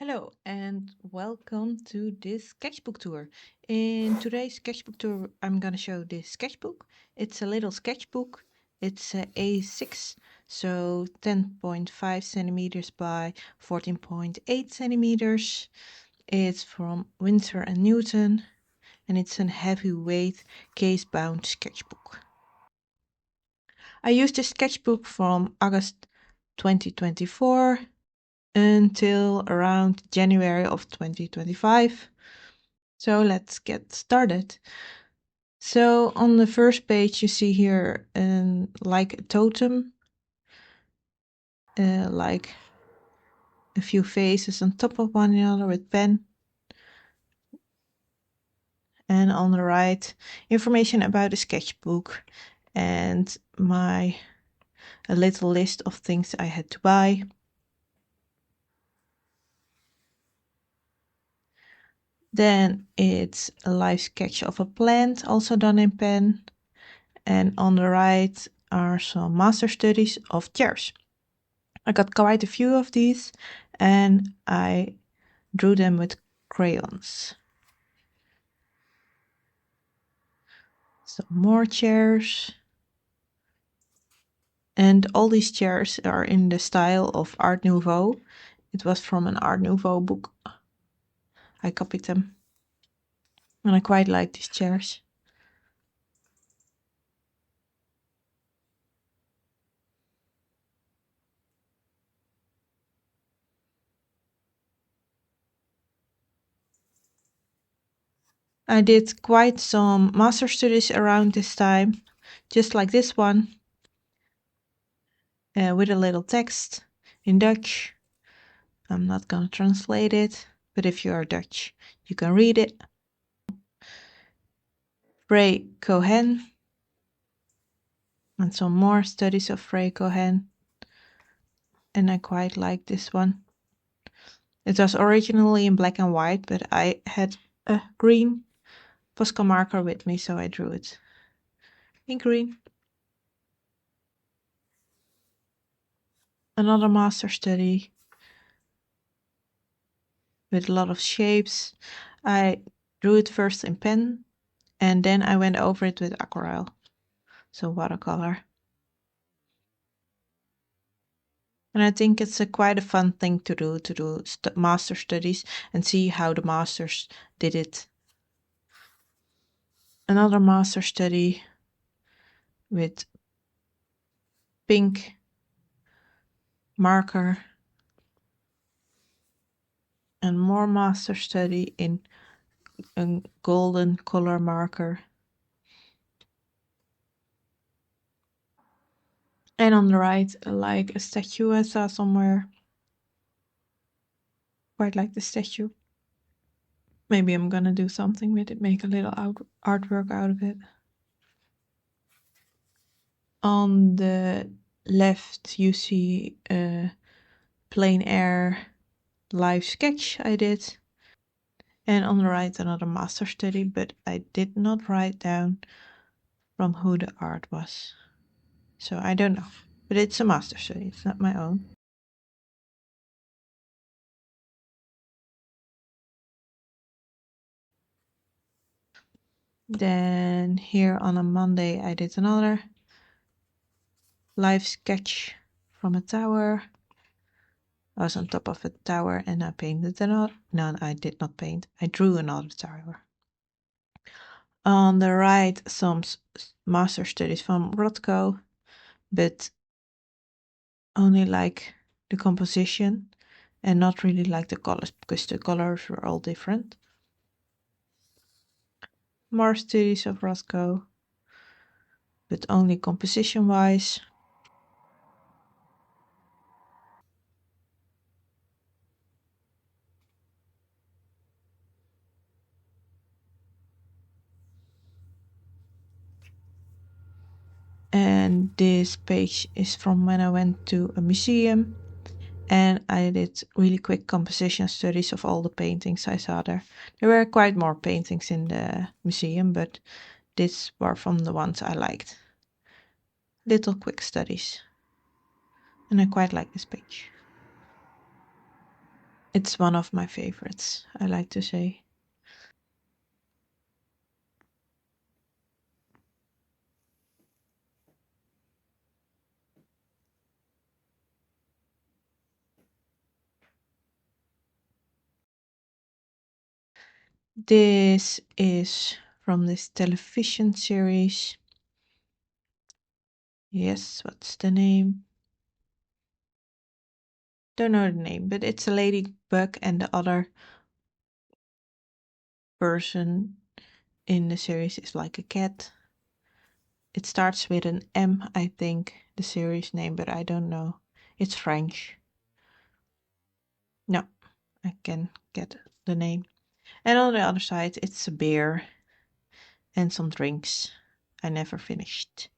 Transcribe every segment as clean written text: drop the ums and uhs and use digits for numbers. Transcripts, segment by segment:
Hello and welcome to this sketchbook tour. In today's sketchbook tour, I'm gonna show this sketchbook. It's a little sketchbook. It's a A6, so 10.5 centimeters by 14.8 centimeters. It's from Winsor and Newton, and it's a heavyweight case-bound sketchbook. I used this sketchbook from August 2024 until around January of 2025. So let's get started. So on the first page you see here like a totem, like a few faces on top of one another with pen. And on the right, information about the sketchbook and a little list of things I had to buy. Then it's a live sketch of a plant, also done in pen. And on the right are some master studies of chairs. I got quite a few of these and I drew them with crayons. Some more chairs. And all these chairs are in the style of Art Nouveau. It was from an Art Nouveau book. I copied them. And I quite like these chairs. I did quite some master studies around this time, just like this one, with a little text in Dutch. I'm not gonna translate it, but if you are Dutch, you can read it. Ray Cohen, and some more studies of Ray Cohen, and I quite like this one. It was originally in black and white, but I had a green Posca marker with me, so I drew it in green. Another master study with a lot of shapes. I drew it first in pen, and then I went over it with aquarelle, so watercolor. And I think it's quite a fun thing to do master studies and see how the masters did it. Another master study with pink marker and more master study in a golden color marker. And on the right, like a statue I saw somewhere. Quite like the statue. Maybe I'm gonna do something with it, make a little artwork out of it. On the left, you see a plein air live sketch I did. And on the right, another master study, but I did not write down from who the art was. So I don't know, but it's a master study, it's not my own. Then here on a Monday, I did another live sketch from a tower. I was on top of a tower and I painted another. No, I did not paint. I drew another tower. On the right, some master studies from Rothko, but only like the composition and not really like the colors because the colors were all different. More studies of Rothko, but only composition wise. And this page is from when I went to a museum and I did really quick composition studies of all the paintings I saw there. There were quite more paintings in the museum, but these were from the ones I liked. Little quick studies. And I quite like this page. It's one of my favorites, I like to say. This is from this television series. Yes, what's the name? Don't know the name, but it's a ladybug and the other person in the series is like a cat. It starts with an M, I think, the series name, but I don't know. It's French. No, I can get the name. And on the other side, it's a beer and some drinks. I never finished.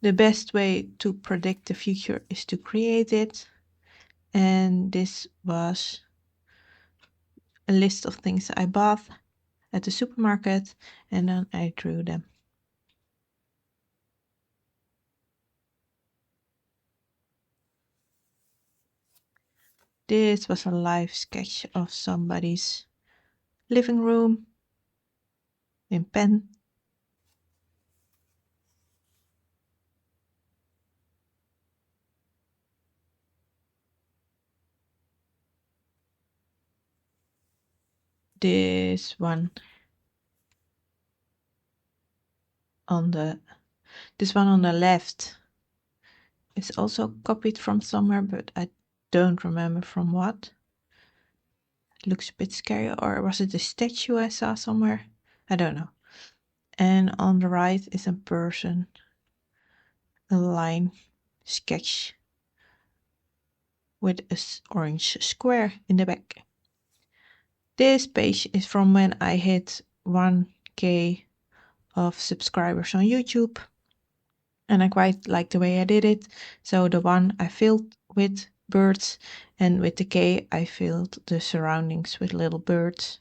The best way to predict the future is to create it. And this was a list of things I bought at the supermarket, and then I drew them. This was a live sketch of somebody's living room in pen. This one on the left is also copied from somewhere, but I don't remember from what. It looks a bit scary, or was it a statue I saw somewhere? I don't know. And on the right is a person, a line sketch with an orange square in the back. This page is from when I hit 1K of subscribers on YouTube, and I quite like the way I did it. So the one I filled with birds, and with the K I filled the surroundings with little birds.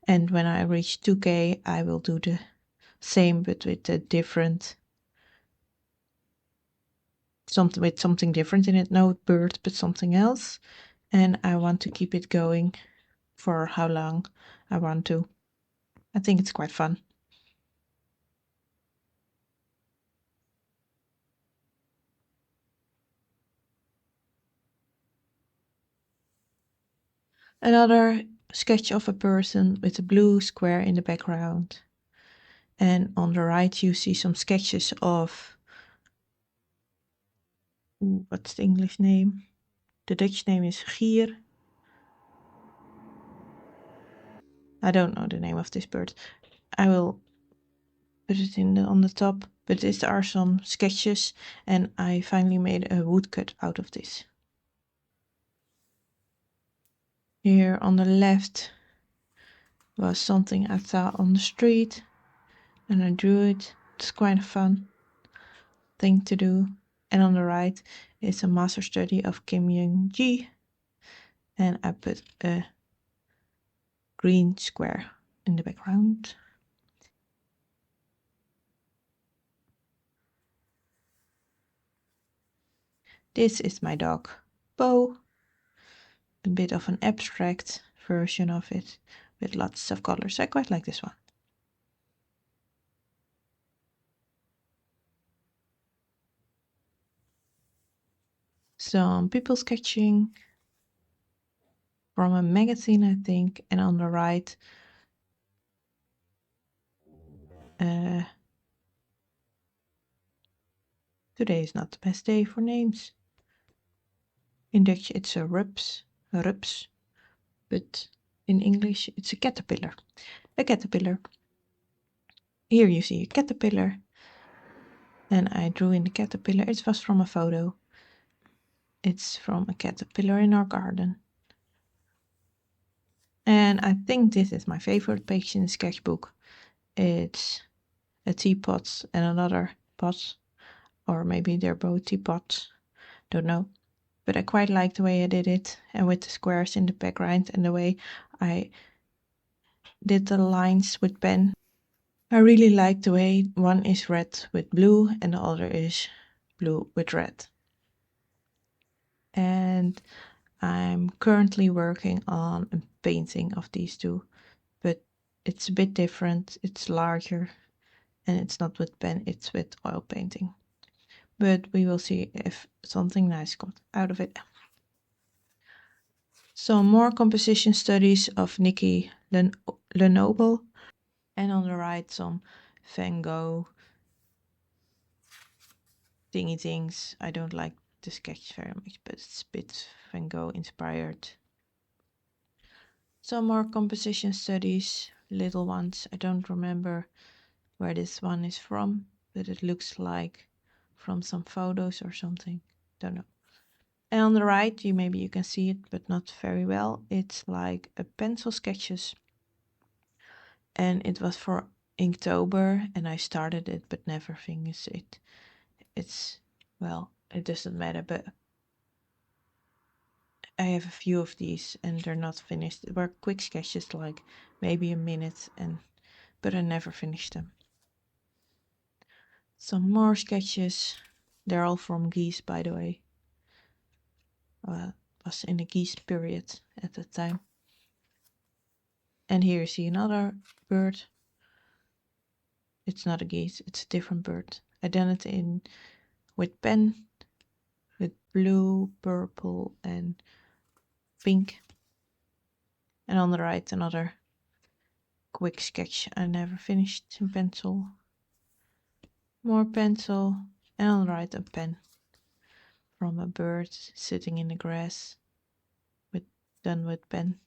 And when I reach 2K, I will do the same, but with a different something different in it. No birds, but something else. And I want to keep it going for how long I want to. I think it's quite fun. Another sketch of a person with a blue square in the background. And on the right you see some sketches of, what's the English name? The Dutch name is gier. I don't know the name of this bird. I will put it on the top, but these are some sketches, and I finally made a woodcut out of this. Here on the left was something I saw on the street, and I drew it. It's quite a fun thing to do. And on the right is a master study of Kim Young-ji, and I put a green square in the background. This is my dog, Bo. A bit of an abstract version of it with lots of colors. I quite like this one. Some people sketching from a magazine, I think, and on the right, today is not the best day for names. In Dutch it's a rups, but in English it's a caterpillar. A caterpillar. Here you see a caterpillar, and I drew in the caterpillar. It was from a photo. It's from a caterpillar in our garden. And I think this is my favorite page in the sketchbook. It's a teapot and another pot, or maybe they're both teapots, don't know. But I quite like the way I did it, and with the squares in the background and the way I did the lines with pen. I really like the way one is red with blue and the other is blue with red. and I'm currently working on a painting of these two, but it's a bit different. It's larger and it's not with pen, it's with oil painting. But we will see if something nice comes out of it. Some more composition studies of Nikki Lenoble, and on the right some Van Gogh thingy things. I don't like the sketch very much, but it's a bit Van Gogh inspired. Some more composition studies, little ones. I don't remember where this one is from, but it looks like from some photos or something. Don't know. And on the right, maybe you can see it, but not very well. It's like a pencil sketches, and it was for Inktober, and I started it but never finished it. It's, well, it doesn't matter, but I have a few of these and they're not finished. They were quick sketches, like maybe a minute, but I never finished them. Some more sketches. They're all from geese, by the way. Was in the geese period at the time. And here you see another bird. It's not a geese, it's a different bird. I done it in with pen, with blue, purple, and pink. And on the right, another quick sketch I never finished in pencil. More pencil, and on the right, a pen from a bird sitting in the grass, done with pen.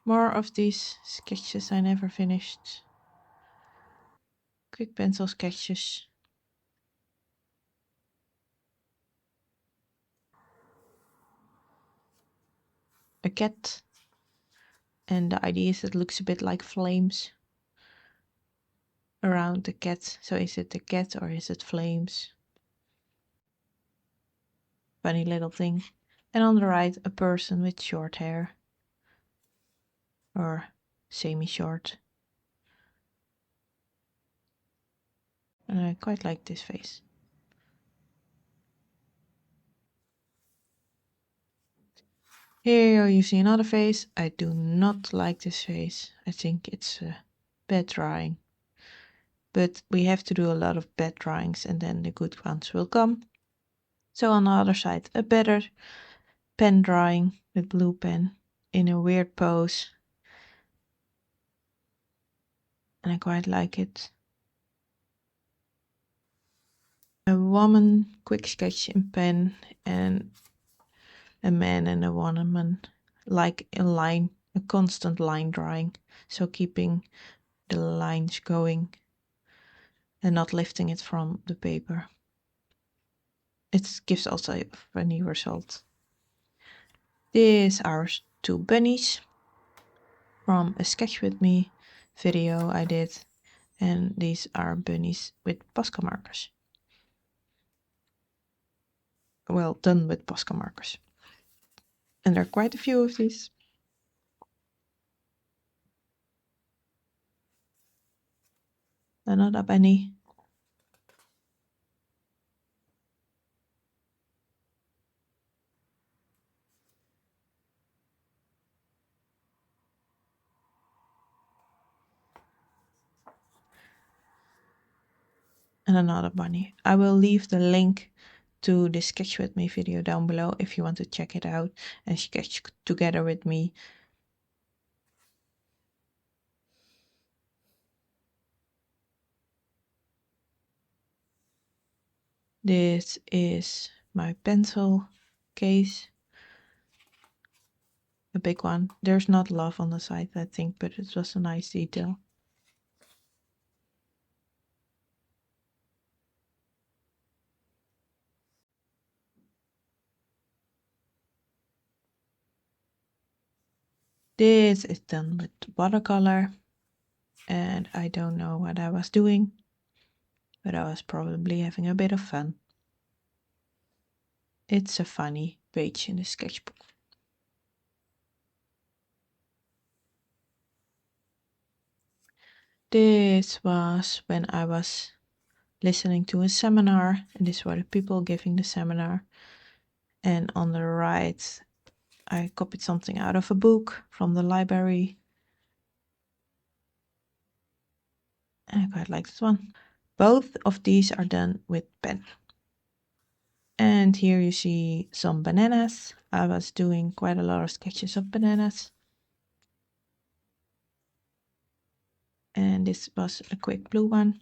More of these sketches I never finished. Quick pencil sketches. A cat. And the idea is it looks a bit like flames around the cat. So is it the cat or is it flames? Funny little thing. And on the right, a person with short hair. Or semi-short. And I quite like this face. Here you see another face. I do not like this face. I think it's a bad drawing. But we have to do a lot of bad drawings and then the good ones will come. So on the other side, a better pen drawing with blue pen in a weird pose. And I quite like it. A woman, quick sketch in pen, and a man and a woman, like a line, a constant line drawing. So keeping the lines going and not lifting it from the paper. It gives also a funny result. These are two bunnies from a Sketch With Me video I did, and these are bunnies with Posca markers. Well, done with Posca markers. And there are quite a few of these. Another bunny. And another bunny. I will leave the link to the Sketch With Me video down below if you want to check it out and sketch together with me. This is my pencil case. A big one. There's not love on the side, I think, but it was a nice detail. This is done with watercolor, and I don't know what I was doing, but I was probably having a bit of fun. It's a funny page in the sketchbook. This was when I was listening to a seminar, and these were the people giving the seminar. And on the right, I copied something out of a book from the library. I quite like this one. Both of these are done with pen. And here you see some bananas. I was doing quite a lot of sketches of bananas. And this was a quick blue one.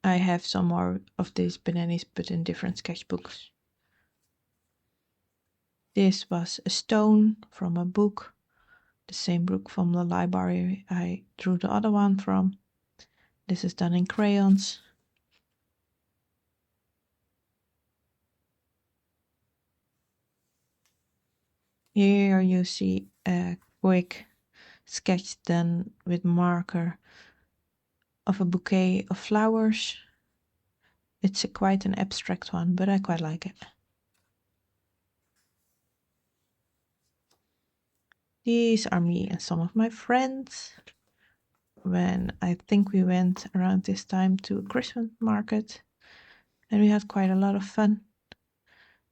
I have some more of these bananas, but in different sketchbooks. This was a stone from a book, the same book from the library I drew the other one from. This is done in crayons. Here you see a quick sketch done with marker of a bouquet of flowers. It's quite an abstract one, but I quite like it. These are me and some of my friends when I think we went around this time to a Christmas market, and we had quite a lot of fun.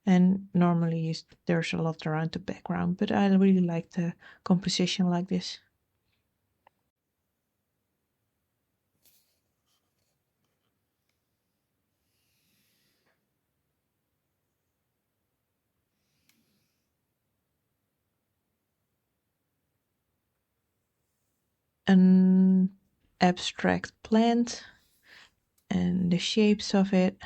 And normally there's a lot around the background, but I really like the composition like this. An abstract plant and the shapes of it.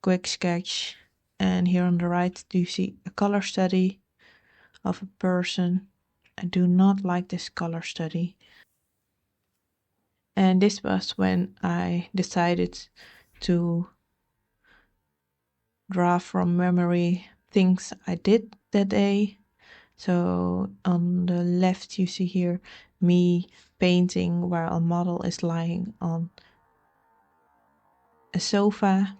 Quick sketch. And here on the right do you see a color study of a person. I do not like this color study. And this was when I decided to draw from memory things I did that day. So on the left you see here me painting while a model is lying on a sofa.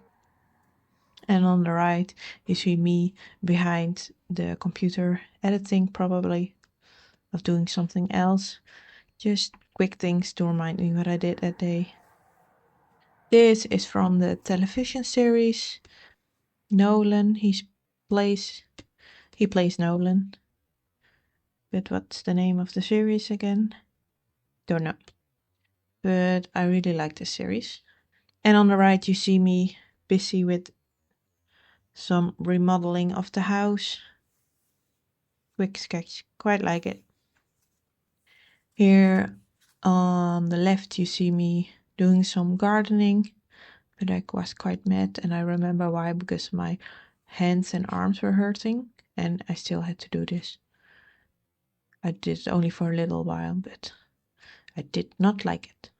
And on the right you see me behind the computer editing, probably, of doing something else. Just quick things to remind me what I did that day. This is from the television series Nolan. He plays Nolan. But what's the name of the series again? Don't know. But I really like this series. And on the right you see me busy with some remodeling of the house. Quick sketch, quite like it. Here on the left you see me doing some gardening, but I was quite mad, and I remember why, because my hands and arms were hurting and I still had to do this. I did it only for a little while, but I did not like it.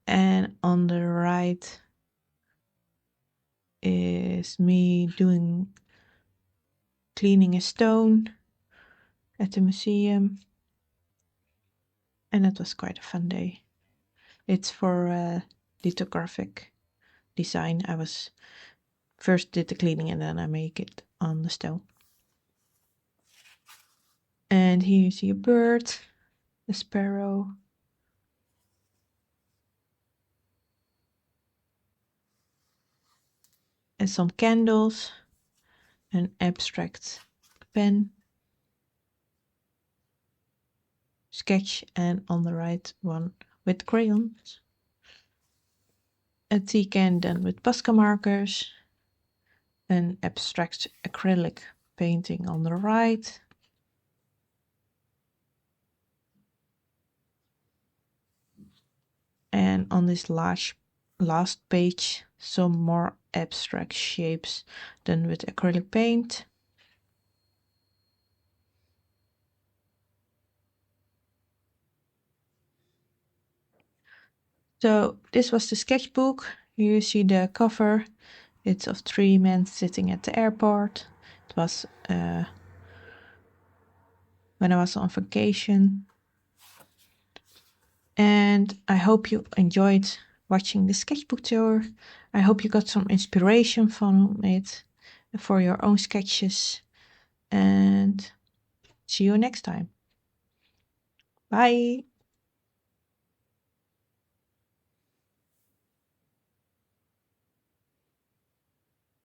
And on the right is me cleaning a stone at the museum, and that was quite a fun day. It's for lithographic design. I was first did the cleaning and then I make it on the stone. And here you see a bird, a sparrow, and some candles, an abstract pen, sketch, and on the right one with crayons, a tea can done with Posca markers, an abstract acrylic painting on the right, and on this last page some more abstract shapes done with acrylic paint. So this was the sketchbook. Here you see the cover. It's of 3 men sitting at the airport. It was when I was on vacation. And I hope you enjoyed watching the sketchbook tour. I hope you got some inspiration from it for your own sketches, and see you next time. Bye!